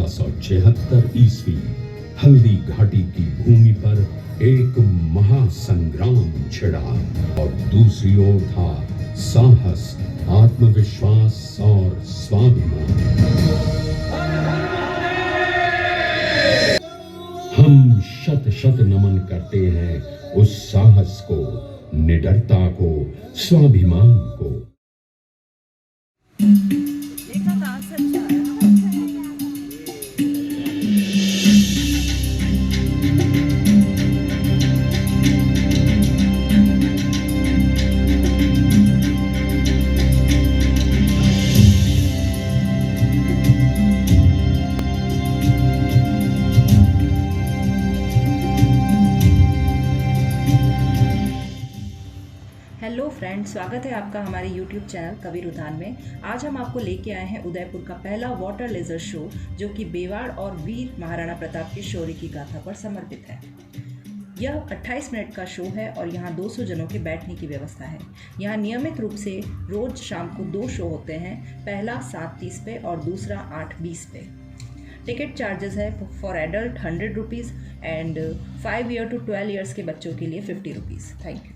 1576 ईस्वी हल्दी घाटी की भूमि पर एक महासंग्राम छिड़ा और दूसरी ओर था साहस, आत्मविश्वास और स्वाभिमान। हम शत शत नमन करते हैं उस साहस को, निडरता को, स्वाभिमान को। हेलो फ्रेंड्स, स्वागत है आपका हमारे यूट्यूब चैनल कबीर उद्यान में। आज हम आपको लेके आए हैं उदयपुर का पहला वाटर लेजर शो, जो कि मेवाड़ और वीर महाराणा प्रताप के शौर्य की गाथा पर समर्पित है। यह 28 मिनट का शो है और यहाँ 200 जनों के बैठने की व्यवस्था है। यहाँ नियमित रूप से रोज शाम को 2 शो होते हैं, पहला 7:30 पे और दूसरा 8:20 पे। टिकट चार्जेस है for adult 100 rupees and 5 year to 12 years के बच्चों के लिए 50 रुपीज़। Thank you.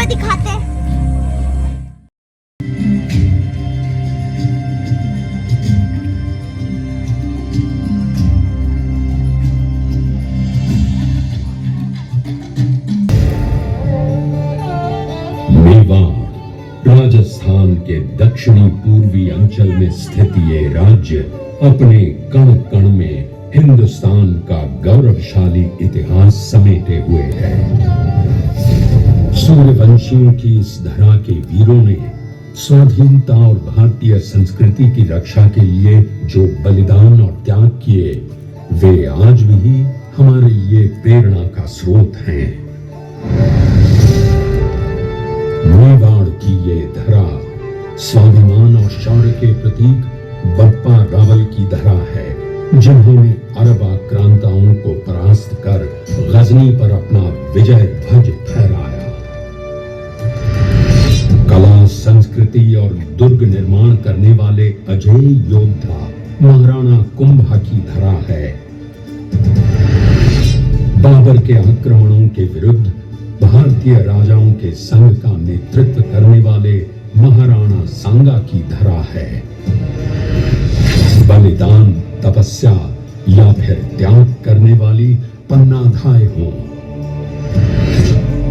दिखाते हैं। मेवाड़ राजस्थान के दक्षिणी पूर्वी अंचल में स्थित ये राज्य अपने कण कण में हिंदुस्तान का गौरवशाली इतिहास समेटे हुए है। सूर्यवंशियों की इस धरा के वीरों ने स्वाधीनता और भारतीय संस्कृति की रक्षा के लिए जो बलिदान और त्याग किए, वे आज भी हमारे लिए प्रेरणा का स्रोत हैं। मेवाड़ की ये धरा स्वाभिमान और शौर्य के प्रतीक बप्पा रावल की धरा है, जिन्होंने अरब आक्रांताओं को परास्त कर गजनी पर अपना विजय ध्वज फहराया। कला, संस्कृति और दुर्ग निर्माण करने वाले अजय योद्धा महाराणा कुंभा की धरा है। बाबर के आक्रमणों के विरुद्ध भारतीय राजाओं के संघ का नेतृत्व करने वाले महाराणा सांगा की धरा है। बलिदान, तपस्या या फिर त्याग करने वाली पन्नाधाय हो,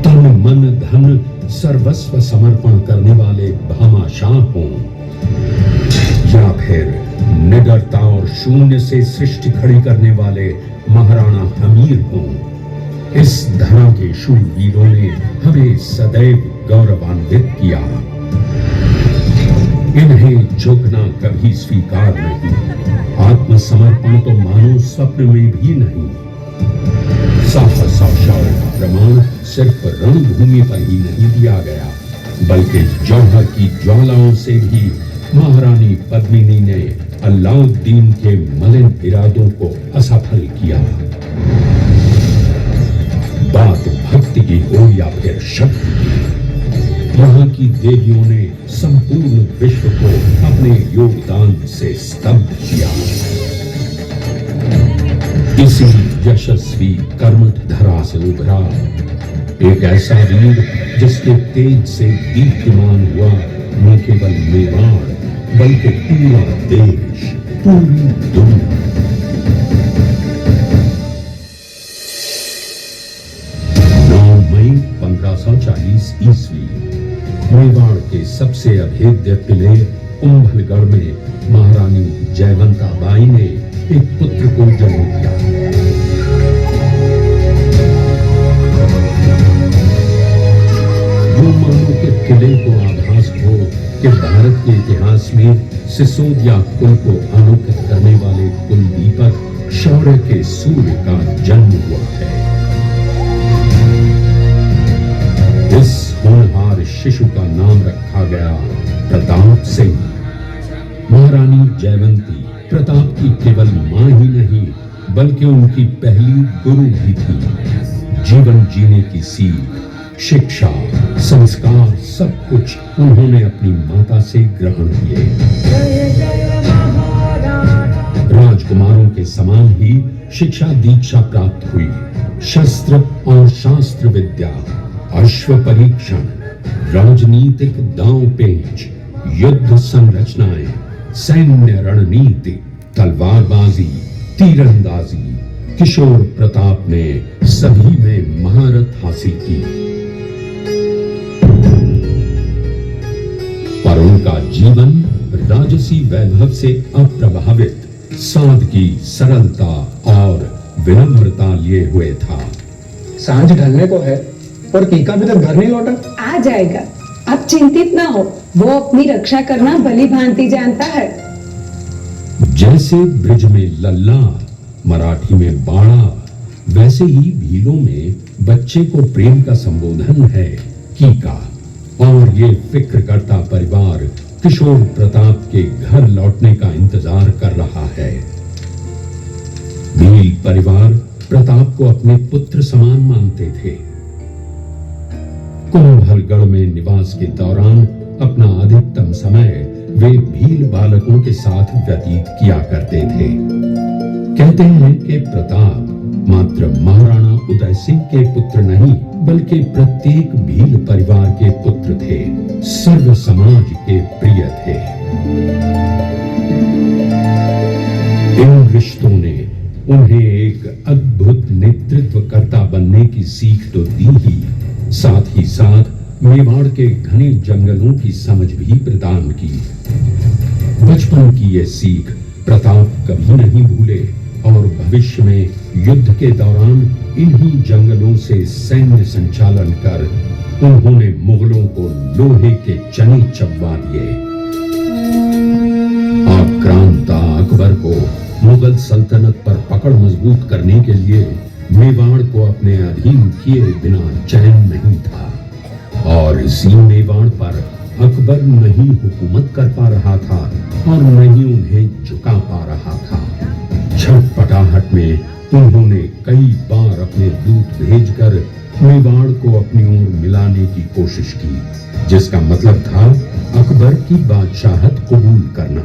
तन मन धन सर्वस्व समर्पण करने वाले भामाशाह हों, या फिर निडरता और शून्य से सृष्टि खड़ी करने वाले महाराणा हमीर हों, इस धरा के शूरवीरों ने हमें सदैव गौरवान्वित किया। इन्हें झुकना कभी स्वीकार नहीं, आत्मसमर्पण तो मानो स्वप्न में भी नहीं। साहस और शौर्य का प्रमाण सिर्फ रणभूमि पर ही नहीं दिया गया, बल्कि जौहर की ज्वालाओं से भी महारानी पद्मिनी ने अलाउद्दीन के मलिन इरादों को असफल किया। बात भक्ति की हो या फिर शक्ति की, यहाँ की देवियों ने संपूर्ण विश्व को अपने योगदान से स्तब्ध किया। इसी यशस्वी कर्मठ धरा से उभरा एक ऐसा वीर जिसके तेज से दीप्यमान हुआ न केवल मेवाड़ बल्कि पूरा देश, पूरी दुनिया। 9 मई 1540 ईस्वी मेवाड़ के सबसे अभेद्य किले कुंभलगढ़ में महारानी जयवंता बाई ने एक पुत्र को जन्म दिया। वो मानो के किले को आभास हो कि भारत के इतिहास में सिसोदिया कुल को आलोकित करने वाले कुल दीपक शौर्य के सूर्य का जन्म हुआ है। इस होनहार शिशु का नाम रखा गया प्रताप सिंह। महारानी जयवंती प्रताप की केवल मां ही नहीं बल्कि उनकी पहली गुरु भी थी। जीवन जीने की सीख, शिक्षा, संस्कार सब कुछ उन्होंने अपनी माता से ग्रहण किए। राजकुमारों के समान ही शिक्षा दीक्षा प्राप्त हुई। शस्त्र और शास्त्र विद्या, अश्व परीक्षण, राजनीतिक दांव पेच, युद्ध संरचनाएं, सैन्य रणनीति, तलवारबाजी, तीरंदाजी, किशोर प्रताप ने सभी में महारत हासिल की। पर उनका जीवन राजसी वैभव से अप्रभावित सादगी, सरलता और विनम्रता लिए हुए था। सांझ ढलने को है और कीका भी तक घर नहीं लौटा। आ जाएगा, आप चिंतित ना हो, वो अपनी रक्षा करना भली भांति जानता है। जैसे ब्रिज में लल्ला, मराठी में बाड़ा, वैसे ही भीलों में बच्चे को प्रेम का संबोधन है कीका। और ये फिक्र करता परिवार किशोर प्रताप के घर लौटने का इंतजार कर रहा है। भील परिवार प्रताप को अपने पुत्र समान मानते थे। कुंभलगढ़ में निवास के दौरान अपना अधिकतम समय वे भील बालकों के साथ व्यतीत किया करते थे। कहते हैं कि प्रताप मात्र महाराणा उदय सिंह के पुत्र नहीं बल्कि प्रत्येक भील परिवार के पुत्र थे, सर्व समाज के प्रिय थे। इन रिश्तों ने उन्हें एक अद्भुत नेतृत्वकर्ता बनने की सीख तो दी ही, साथ ही साथ मेवाड़ के घने जंगलों की समझ भी प्रदान की। बचपन की ये सीख प्रताप कभी नहीं भूले और भविष्य में युद्ध के दौरान इन्हीं जंगलों से सैन्य संचालन कर उन्होंने मुगलों को लोहे के चने चबवा दिए। आक्रांता अकबर को मुगल सल्तनत पर पकड़ मजबूत करने के लिए मेवाड़ को अपने अधीन किए बिना चैन नहीं था। और इसी मेवाड़ पर अकबर नहीं हुकूमत कर पा रहा था और नहीं उन्हें झुका पा रहा था। छटपटाहट में उन्होंने कई बार अपने दूत भेजकर मेवाड़ को अपनी ओर मिलाने की कोशिश की, जिसका मतलब था अकबर की बादशाहत कबूल करना।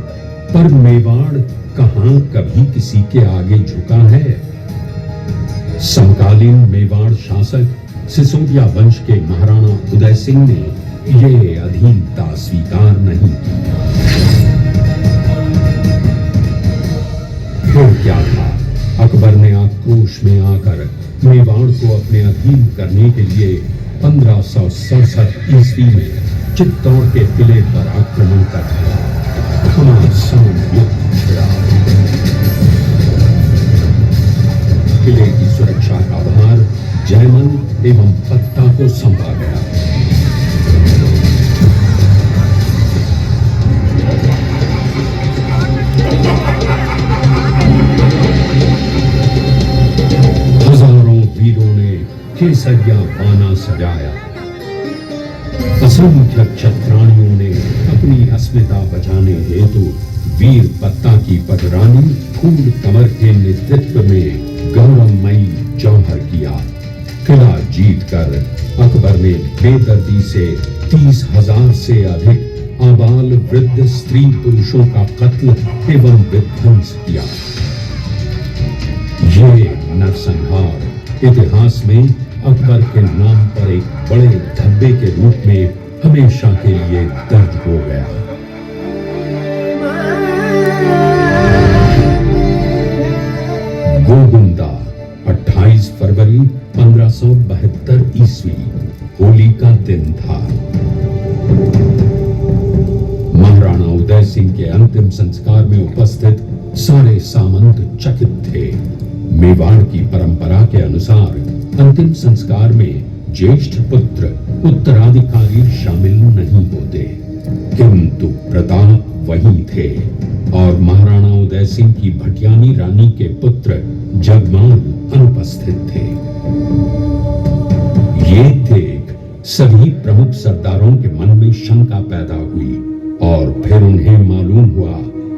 पर मेवाड़ कहां कभी किसी के आगे झुका है। समकालीन मेवाड़ शासक सिसोदिया वंश के महाराणा उदय सिंह ने यह अधीनता स्वीकार नहीं की। फिर क्या था, अकबर ने आक्रोश में आकर मेवाड़ को अपने अधीन करने के लिए 1567 ईस्वी में चित्तौड़ के किले पर आक्रमण कर दिया। किले की सुरक्षा का भार जयमल एवं पत्ता को सौंपा गया। हजारों वीरों ने केसरिया बाना सजाया। असंख्य क्षत्राणियों ने अपनी अस्मिता बचाने हेतु वीर पत्ता की पटरानी फूल कंवर के नेतृत्व में गौरवमयी जौहर किया। किला जीतकर अकबर ने बेदर्दी से 30,000 से अधिक आबाल वृद्ध स्त्री पुरुषों का कत्ल एवं विध्वंस किया। ये नरसंहार इतिहास में अकबर के नाम पर एक बड़े धब्बे के रूप में हमेशा के लिए दर्ज हो गया। गोगुंदा 28 फरवरी 1572 ईस्वी होली का दिन था। महाराणा उदय सिंह के अंतिम संस्कार में उपस्थित सारे सामंत चकित थे। मेवाड़ की परंपरा के अनुसार अंतिम संस्कार में ज्येष्ठ पुत्र उत्तराधिकारी शामिल नहीं होते। किंतु प्रताप वही थे और महाराणा उदय सिंह की भटियानी रानी के पुत्र जगमान अनुपस्थित थे। ये देख सभी प्रमुख सरदारों के मन में शंका पैदा हुई और फिर उन्हें मालूम हुआ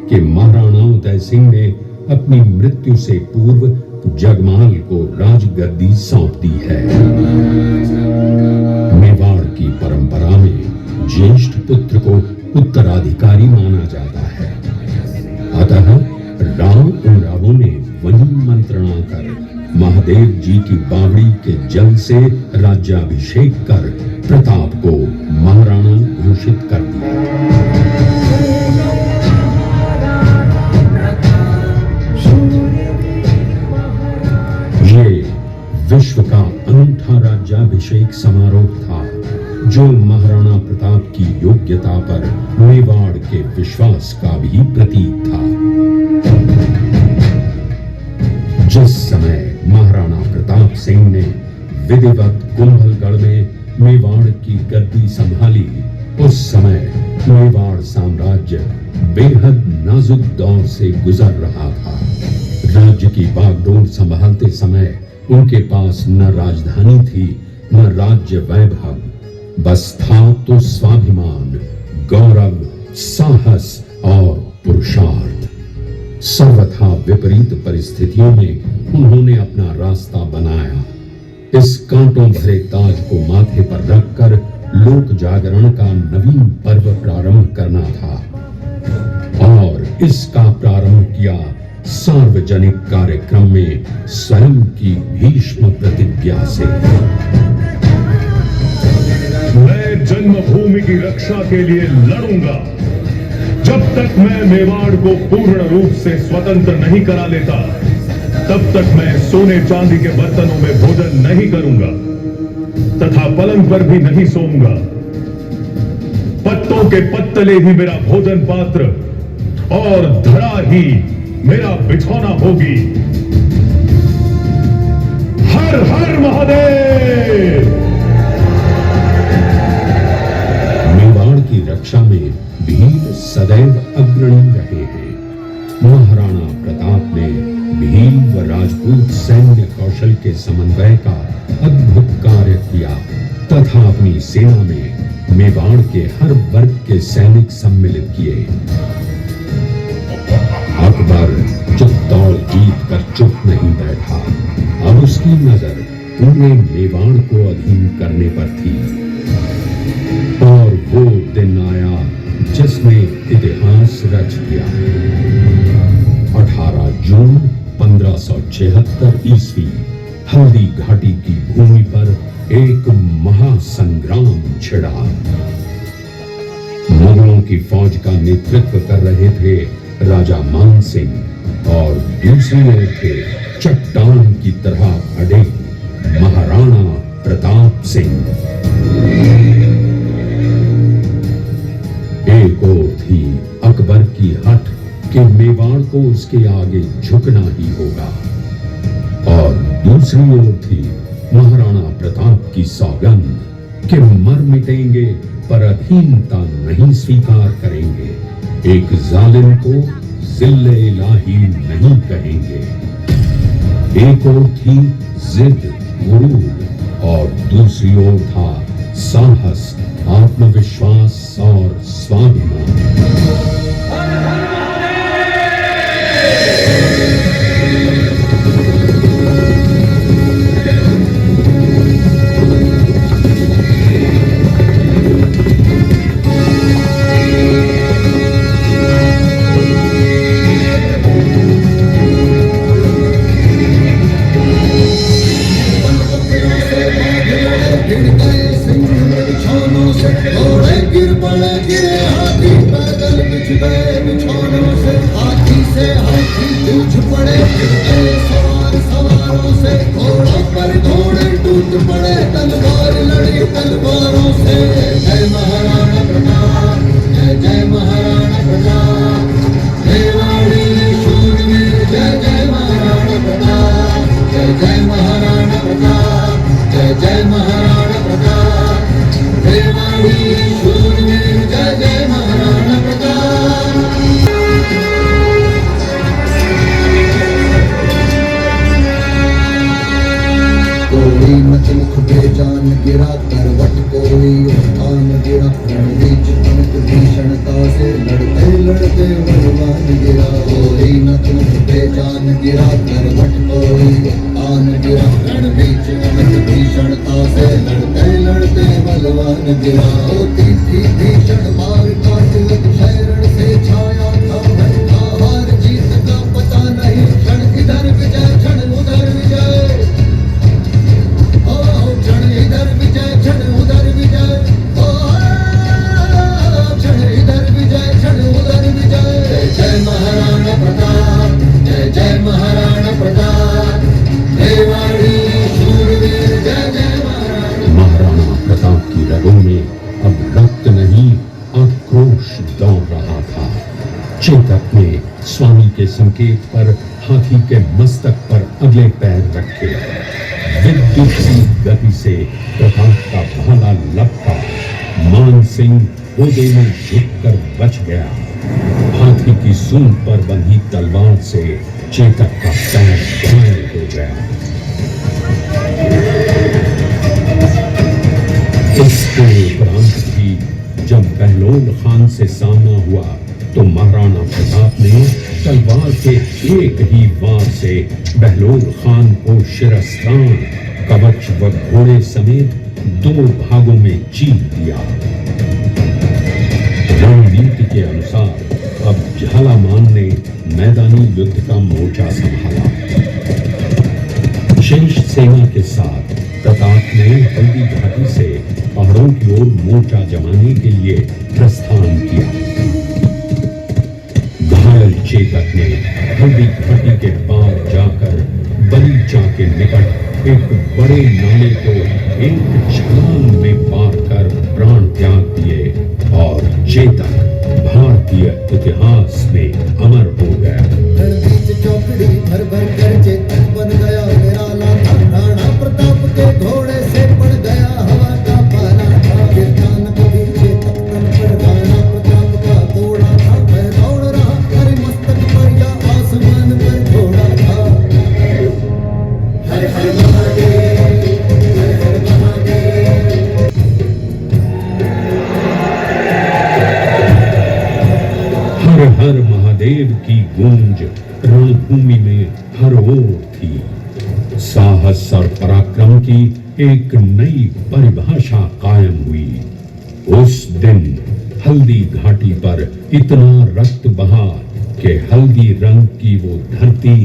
कि महाराणा उदय सिंह ने अपनी मृत्यु से पूर्व जगमाल को राजगद्दी सौंप दी है। मेवाड़ की परंपरा में ज्येष्ठ पुत्र को उत्तराधिकारी माना जाता है। अतः राम उरावों ने वही मंत्रणा कर महादेव जी की बावड़ी के जल से राज्याभिषेक कर प्रताप को महाराणा घोषित कर दिया। ये विश्व का अनूठा राज्याभिषेक समारोह था जो महाराणा प्रताप की योग्यता पर मेवाड़ के विश्वास का भी प्रतीक था। जिस समय महाराणा प्रताप सिंह ने विधिवत कुंभलगढ़ में मेवाड़ की गद्दी संभाली, उस समय मेवाड़ साम्राज्य बेहद नाजुक दौर से गुजर रहा था। राज्य की बागडोर संभालते समय उनके पास न राजधानी थी न राज्य वैभव, बस था तो स्वाभिमान, गौरव, साहस और पुरुषार्थ। सर्वथा विपरीत परिस्थितियों में उन्होंने अपना रास्ता बनाया। इस कांटों भरे ताज को माथे पर रखकर लोक जागरण का नवीन पर्व प्रारंभ करना था और इसका प्रारंभ किया सार्वजनिक कार्यक्रम में स्वयं की भीष्म प्रतिज्ञा से। मैं जन्मभूमि की रक्षा के लिए लड़ूंगा। जब तक मैं मेवाड़ को पूर्ण रूप से स्वतंत्र नहीं करा लेता, तब तक मैं सोने चांदी के बर्तनों में भोजन नहीं करूंगा तथा पलंग पर भी नहीं सोऊंगा। पत्तों के पत्तले ही मेरा भोजन पात्र और धरा ही मेरा बिछौना होगी। हर हर महादेव। मेवाड़ की रक्षा में भील सदैव अग्रणी रहे हैं। महाराणा प्रताप ने भील व राजपूत सैन्य कौशल के समन्वय का अद्भुत कार्य किया तथा अपनी सेना में मेवाड़ के हर वर्ग के सैनिक सम्मिलित किए। अकबर चित्तौड़ जीत कर चुप नहीं बैठा। अब उसकी नजर पूरे मेवाड़ को अधीन करने पर थी और वो दिन आया जिसने इतिहास रच दिया। 18 जून 1576 ईस्वी हल्दी घाटी की भूमि पर एक महासंग्राम छिड़ा। मुगलों की फौज का नेतृत्व कर रहे थे राजा मान सिंह और दूसरी ओर थे चट्टान की तरह अड़े महाराणा प्रताप सिंह। एक ओर थी अकबर की हट कि मेवाड़ को उसके आगे झुकना ही होगा और दूसरी ओर थी महाराणा प्रताप की सौगंध कि मर मिटेंगे पर अधीनता नहीं स्वीकार करेंगे, एक जालिम को जिल्ले इलाही नहीं कहेंगे। एक ओर थी जिद, गुरूर और दूसरी ओर था साहस, आत्मविश्वास और स्वाभिमान। जय महाराणा प्रताप, जय महाराणा प्रताप, गिरा करवट कोई उठान गिरा रणनीच तनक भीषणता से लड़ते लड़ते बलवान गिरा कोई न तुम बेजान गिरा करवट कोई उठान गिरा रणनीच तनक भीषणता से लड़ते लड़ते बलवान गिरा होती थी भीषण मार का तिलक शरण से छाया था भय था हार जीत का पता नहीं क्षण इधर विजय क्षण उधर विजय क्षण इधर विजय क्षण उधर विजय क्षण इधर विजय क्षण उधर विजय जय जय महाराणा प्रताप जय जय महाराणा प्रताप मेवाड़ी शूरवीर जय जय महाराणा प्रताप की रगों में अब रक्त नहीं आक्रोश दौड़ रहा था। चेतक ने स्वामी के संकेत पर हाथी के मस्तक पर अगले पैर रखे। विद्युत सी गति से प्रताप का भाला लपका। मान सिंह ओदे में झुककर बच गया। हाथी की सूंड पर बंधी तलवार से चेतक का पैर घायल हो गया। इसके उपरांत भी जब बहलोल खान से सामना हुआ तो महाराणा प्रताप ने तलवार के एक ही वार से बहलोल खान को शिरस्त्राण कवच व घोड़े समेत 2 भागों में चीर दिया। रणनीति के अनुसार अब झालामान ने मैदानी युद्ध का मोर्चा संभाला। शेष सेना के साथ प्रताप ने हल्दी घाटी से पहाड़ों की ओर मोर्चा जमाने के लिए प्रस्थान किया। घायल चेतक ने हल्दी घाटी के पार जाकर बलीचा के निकट एक बड़े नाले को एक छलांग में पार कर प्राण त्याग दिए और चेतक भारतीय इतिहास में अमर हो गया। रणनीच चौकड़ी भर भर कर चेतक बन गया निराला था। राणा प्रताप के घोड़े से पड़ गया हवा का पाला था। गिरता न कभी चेतक तन पर राणा प्रताप का दौड़ा था। मैं दौड़ रहा हर मस्तक पर या आसमान पर घोड़ा था। हर हर महादेव हर हर महादेव। हर हर महादेव की गूंज रणभूमि में हर ओर थी। साहस और पराक्रम की एक नई परिभाषा कायम हुई। उस दिन हल्दी घाटी पर इतना रक्त बहा कि हल्दी रंग की वो धरती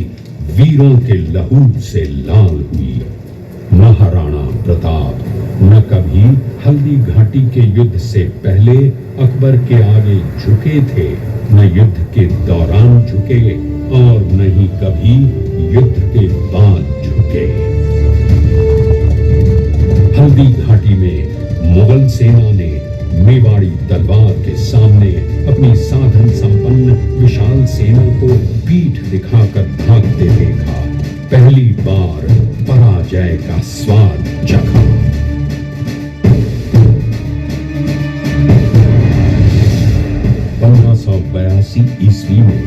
वीरों के लहू से लाल हुई। महाराणा प्रताप न कभी हल्दी घाटी के युद्ध से पहले अकबर के आगे झुके थे, न युद्ध के दौरान झुके और न ही कभी युद्ध के बाद झुके। हल्दी घाटी में मुगल सेना ने मेवाड़ी तलवार के सामने अपनी साधन संपन्न विशाल सेना को पीठ दिखाकर भागते देखा। पहली बार पराजय का स्वाद चखा। 1582 ईस्वी में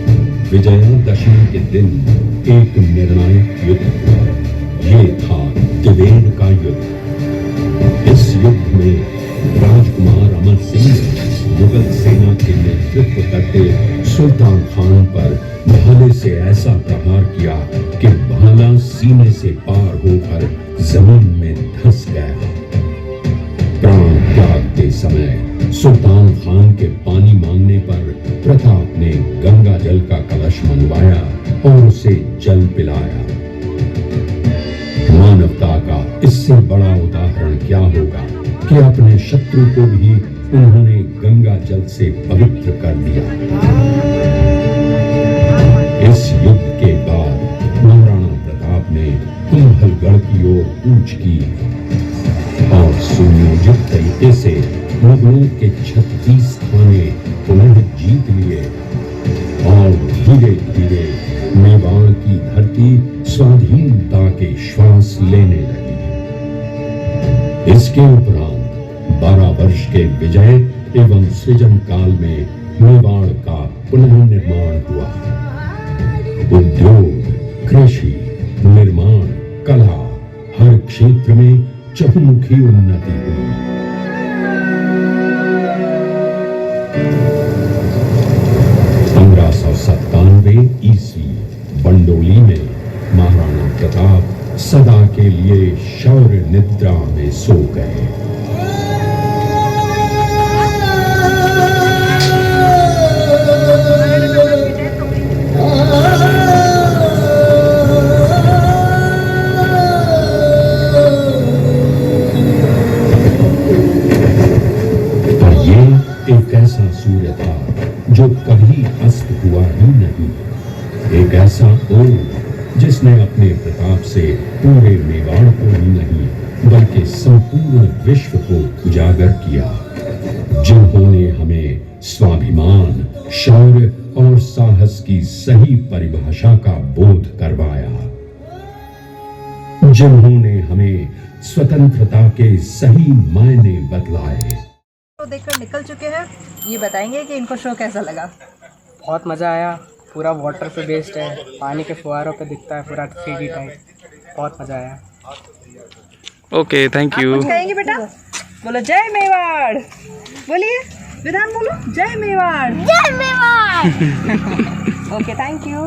विजयादशमी के दिन एक निर्णायक युद्ध हुआ। ये था तिवेर का युद्ध। इस युद्ध में राजकुमार अमर सिंह ने मुगल सेना के नेतृत्व करते सुल्तान खान पर भाले से ऐसा प्रहार किया कि भाला सीने से पार होकर जमीन में धंस गया। प्राण त्यागते समय सुल्तान खान के पानी मांगने पर प्रताप ने गंगा जल का कलश मंगवाया और उसे जल पिलाया। मानवता का इससे बड़ा उदाहरण क्या होगा कि अपने शत्रु को भी उन्होंने गंगा जल से पवित्र कर दिया। इस युद्ध के बाद महाराणा प्रताप ने कुंभलगढ़ की ओर कूच की और सुनियोजित तरीके से मुगलों के 36 थाने पुनः जीत लिए और धीरे धीरे मेवाड़ की धरती स्वाधीनता के श्वास लेने लगी। इसके उपरांत 12 वर्ष के विजय एवं सृजन काल में मेवाड़ का पुनर्निर्माण हुआ। उद्योग, कृषि, निर्माण, कला, हर क्षेत्र में चहुमुखी उन्नति हुई। 1597 ईस्वी बंडोली में महाराणा प्रताप सदा के लिए शौर्य निद्रा में सो गए। एक ऐसा सूर्य था जो कभी अस्त हुआ ही नहीं, एक ऐसा ओज जिसने अपने प्रताप से पूरे मेवाड़ को ही नहीं बल्कि संपूर्ण विश्व को उजागर किया, जिन्होंने हमें स्वाभिमान, शौर्य और साहस की सही परिभाषा का बोध करवाया, जिन्होंने हमें स्वतंत्रता के सही मायने बतलाए। तो देखकर निकल चुके हैं, ये बताएंगे कि इनको शो कैसा लगा। बहुत मज़ा आया, पूरा वाटर पे बेस्ड है, पानी के फुहारों पे दिखता है पूरा 3D टाइप, बहुत मज़ा आया। Okay, thank you. कुछ कहेंगे बेटा? बोलो जय मेवाड़, बोलिए विधान, बोलो जय मेवाड़। जय मेवाड़। Okay, thank you.